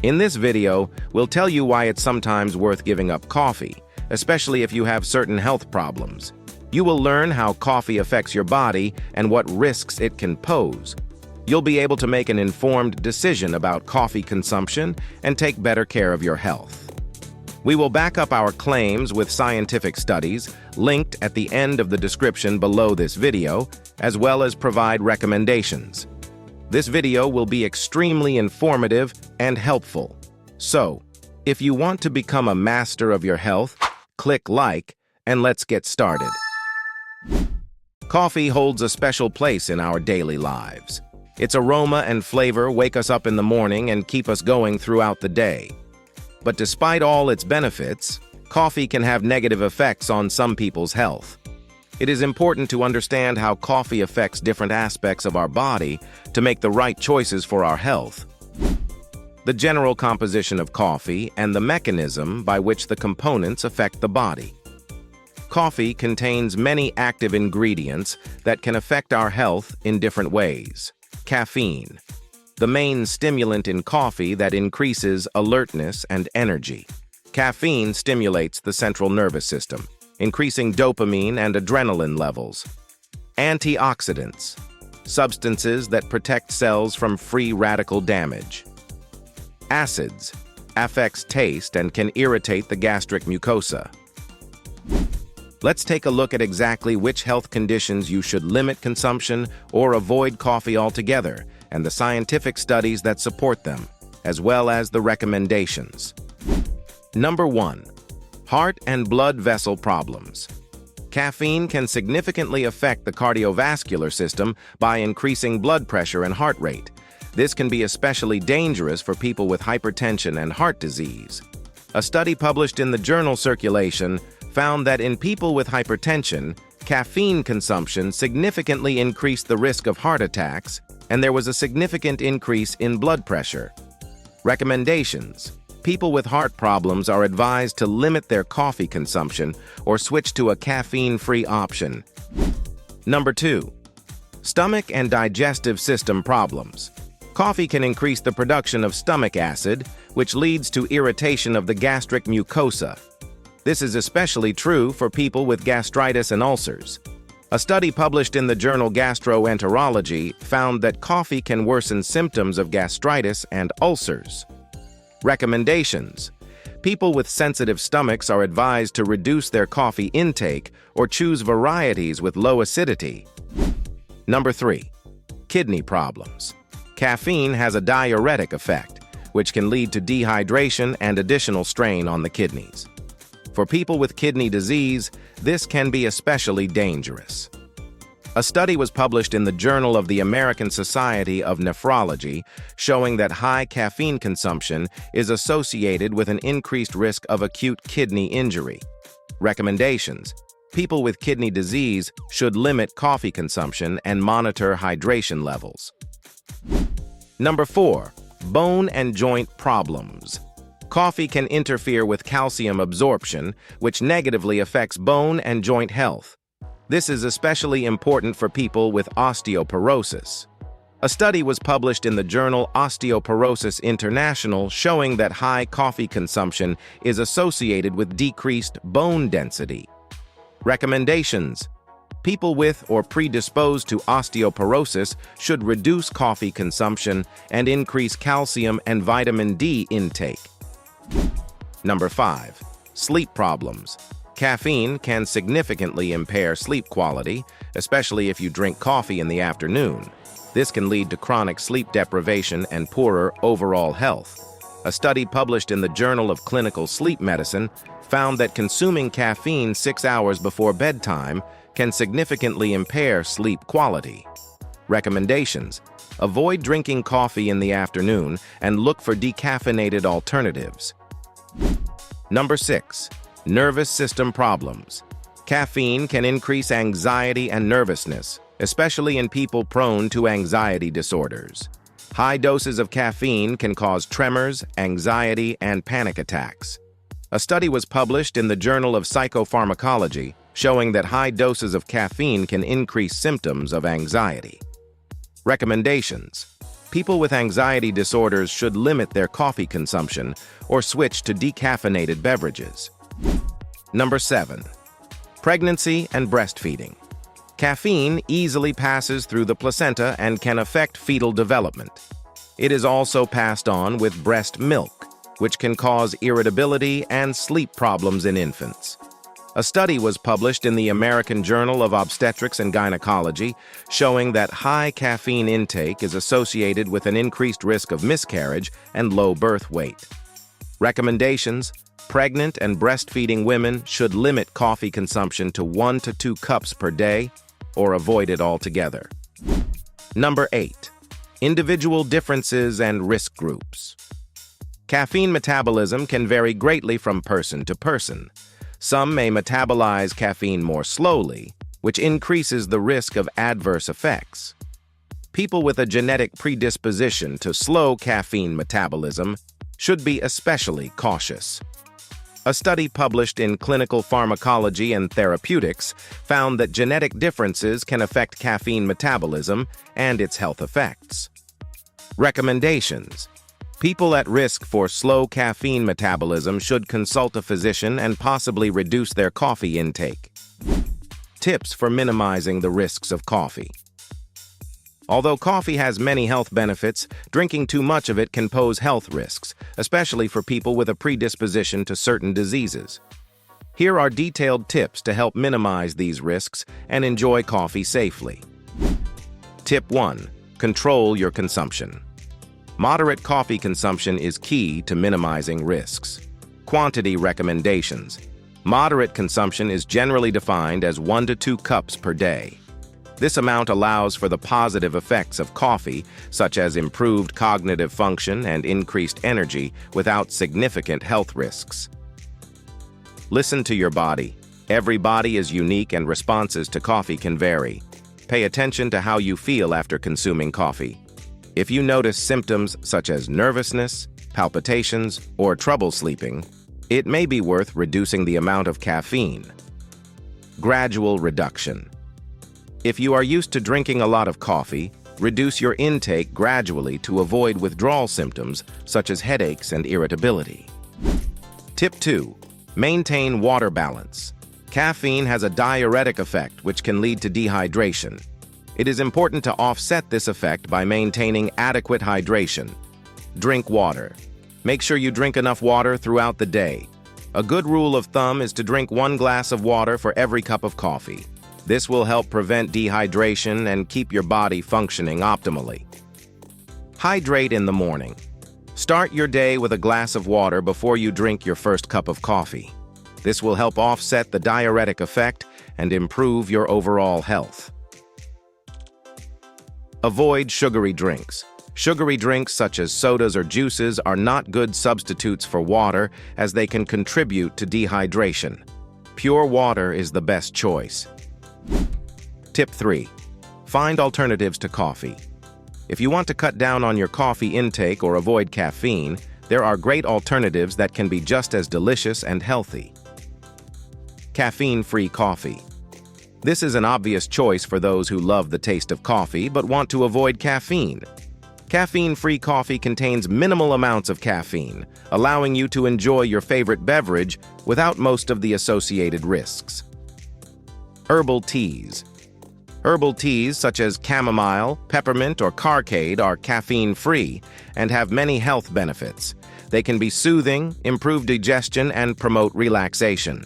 In this video, we'll tell you why it's sometimes worth giving up coffee, especially if you have certain health problems. You will learn how coffee affects your body and what risks it can pose. You'll be able to make an informed decision about coffee consumption and take better care of your health. We will back up our claims with scientific studies linked at the end of the description below this video, as well as provide recommendations. This video will be extremely informative and helpful. So, if you want to become a master of your health, click like and let's get started. Coffee holds a special place in our daily lives. Its aroma and flavor wake us up in the morning and keep us going throughout the day. But despite all its benefits, coffee can have negative effects on some people's health. It is important to understand how coffee affects different aspects of our body to make the right choices for our health. The general composition of coffee and the mechanism by which the components affect the body. Coffee contains many active ingredients that can affect our health in different ways. Caffeine, the main stimulant in coffee that increases alertness and energy. Caffeine stimulates the central nervous system, increasing dopamine and adrenaline levels. Antioxidants, substances that protect cells from free radical damage. Acids, affects taste and can irritate the gastric mucosa. Let's take a look at exactly which health conditions you should limit consumption or avoid coffee altogether, and the scientific studies that support them, as well as the recommendations. Number 1. Heart and blood vessel problems. Caffeine can significantly affect the cardiovascular system by increasing blood pressure and heart rate. This can be especially dangerous for people with hypertension and heart disease. A study published in the journal Circulation found that in people with hypertension, caffeine consumption significantly increased the risk of heart attacks, and there was a significant increase in blood pressure. Recommendations. People with heart problems are advised to limit their coffee consumption or switch to a caffeine-free option. Number 2. Stomach and digestive system problems. Coffee can increase the production of stomach acid, which leads to irritation of the gastric mucosa. This is especially true for people with gastritis and ulcers. A study published in the journal Gastroenterology found that coffee can worsen symptoms of gastritis and ulcers. Recommendations. People with sensitive stomachs are advised to reduce their coffee intake or choose varieties with low acidity. Number 3. Kidney problems. Caffeine has a diuretic effect, which can lead to dehydration and additional strain on the kidneys. For people with kidney disease, this can be especially dangerous. A study was published in the Journal of the American Society of Nephrology showing that high caffeine consumption is associated with an increased risk of acute kidney injury. Recommendations. People with kidney disease should limit coffee consumption and monitor hydration levels. Number 4. Bone and joint problems. Coffee can interfere with calcium absorption, which negatively affects bone and joint health. This is especially important for people with osteoporosis. A study was published in the journal Osteoporosis International showing that high coffee consumption is associated with decreased bone density. Recommendations. People with or predisposed to osteoporosis should reduce coffee consumption and increase calcium and vitamin D intake. Number 5. Sleep problems. Caffeine can significantly impair sleep quality, especially if you drink coffee in the afternoon. This can lead to chronic sleep deprivation and poorer overall health. A study published in the Journal of Clinical Sleep Medicine found that consuming caffeine 6 hours before bedtime can significantly impair sleep quality. Recommendations. Avoid drinking coffee in the afternoon and look for decaffeinated alternatives. Number 6. Nervous system problems. Caffeine can increase anxiety and nervousness, especially in people prone to anxiety disorders. High doses of caffeine can cause tremors, anxiety, and panic attacks. A study was published in the Journal of Psychopharmacology showing that high doses of caffeine can increase symptoms of anxiety. Recommendations. People with anxiety disorders should limit their coffee consumption or switch to decaffeinated beverages. Number 7. Pregnancy and breastfeeding. Caffeine easily passes through the placenta and can affect fetal development. It is also passed on with breast milk, which can cause irritability and sleep problems in infants. A study was published in the American Journal of Obstetrics and Gynecology showing that high caffeine intake is associated with an increased risk of miscarriage and low birth weight. Recommendations: pregnant and breastfeeding women should limit coffee consumption to 1 to 2 cups per day or avoid it altogether. Number 8. Individual differences and risk groups. Caffeine metabolism can vary greatly from person to person. Some may metabolize caffeine more slowly, which increases the risk of adverse effects. People with a genetic predisposition to slow caffeine metabolism should be especially cautious. A study published in Clinical Pharmacology and Therapeutics found that genetic differences can affect caffeine metabolism and its health effects. Recommendations: people at risk for slow caffeine metabolism should consult a physician and possibly reduce their coffee intake. Tips for minimizing the risks of coffee. Although coffee has many health benefits, drinking too much of it can pose health risks, especially for people with a predisposition to certain diseases. Here are detailed tips to help minimize these risks and enjoy coffee safely. Tip 1. Control your consumption. Moderate coffee consumption is key to minimizing risks. Quantity recommendations. Moderate consumption is generally defined as 1 to 2 cups per day. This amount allows for the positive effects of coffee, such as improved cognitive function and increased energy, without significant health risks. Listen to your body. Every body is unique and responses to coffee can vary. Pay attention to how you feel after consuming coffee. If you notice symptoms such as nervousness, palpitations, or trouble sleeping, it may be worth reducing the amount of caffeine. Gradual reduction. If you are used to drinking a lot of coffee, reduce your intake gradually to avoid withdrawal symptoms such as headaches and irritability. Tip 2. Maintain water balance. Caffeine has a diuretic effect which can lead to dehydration. It is important to offset this effect by maintaining adequate hydration. Drink water. Make sure you drink enough water throughout the day. A good rule of thumb is to drink 1 glass of water for every cup of coffee. This will help prevent dehydration and keep your body functioning optimally. Hydrate in the morning. Start your day with a glass of water before you drink your first cup of coffee. This will help offset the diuretic effect and improve your overall health. Avoid sugary drinks. Sugary drinks such as sodas or juices are not good substitutes for water as they can contribute to dehydration. Pure water is the best choice. Tip 3. Find alternatives to coffee. If you want to cut down on your coffee intake or avoid caffeine, there are great alternatives that can be just as delicious and healthy. Caffeine-free coffee. This is an obvious choice for those who love the taste of coffee but want to avoid caffeine. Caffeine-free coffee contains minimal amounts of caffeine, allowing you to enjoy your favorite beverage without most of the associated risks. Herbal teas. Herbal teas such as chamomile, peppermint, or carcade are caffeine-free and have many health benefits. They can be soothing, improve digestion, and promote relaxation.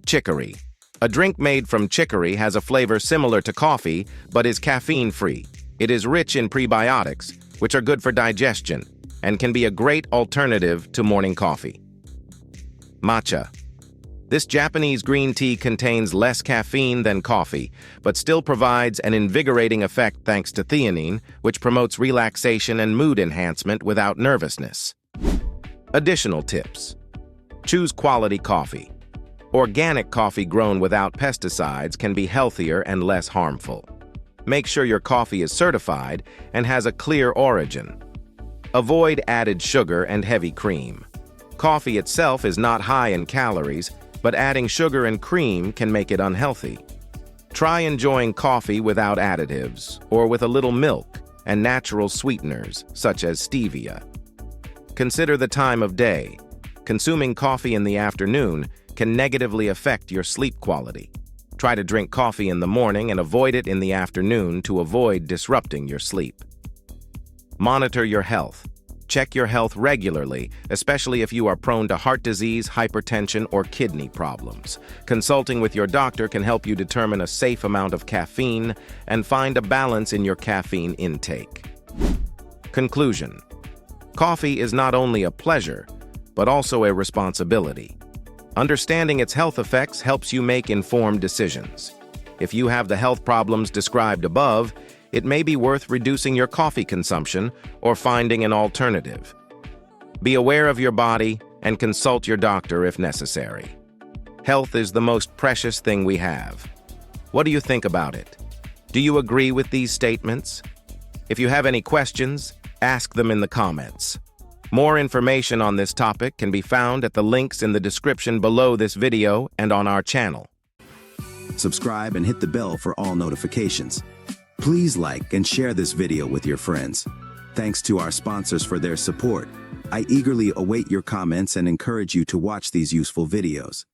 Chicory. A drink made from chicory has a flavor similar to coffee but is caffeine-free. It is rich in prebiotics, which are good for digestion, and can be a great alternative to morning coffee. Matcha. This Japanese green tea contains less caffeine than coffee, but still provides an invigorating effect thanks to theanine, which promotes relaxation and mood enhancement without nervousness. Additional tips. Choose quality coffee. Organic coffee grown without pesticides can be healthier and less harmful. Make sure your coffee is certified and has a clear origin. Avoid added sugar and heavy cream. Coffee itself is not high in calories, but adding sugar and cream can make it unhealthy. Try enjoying coffee without additives or with a little milk. and natural sweeteners, such as stevia. Consider the time of day. Consuming coffee in the afternoon can negatively affect your sleep quality. Try to drink coffee in the morning and avoid it in the afternoon to avoid disrupting your sleep. Monitor your health. Check your health regularly, especially if you are prone to heart disease, hypertension, or kidney problems. Consulting with your doctor can help you determine a safe amount of caffeine and find a balance in your caffeine intake. Conclusion: coffee is not only a pleasure, but also a responsibility. Understanding its health effects helps you make informed decisions. If you have the health problems described above, it may be worth reducing your coffee consumption or finding an alternative. Be aware of your body and consult your doctor if necessary. Health is the most precious thing we have. What do you think about it? Do you agree with these statements? If you have any questions, ask them in the comments. More information on this topic can be found at the links in the description below this video and on our channel. Subscribe and hit the bell for all notifications. Please like and share this video with your friends. Thanks to our sponsors for their support. I eagerly await your comments and encourage you to watch these useful videos.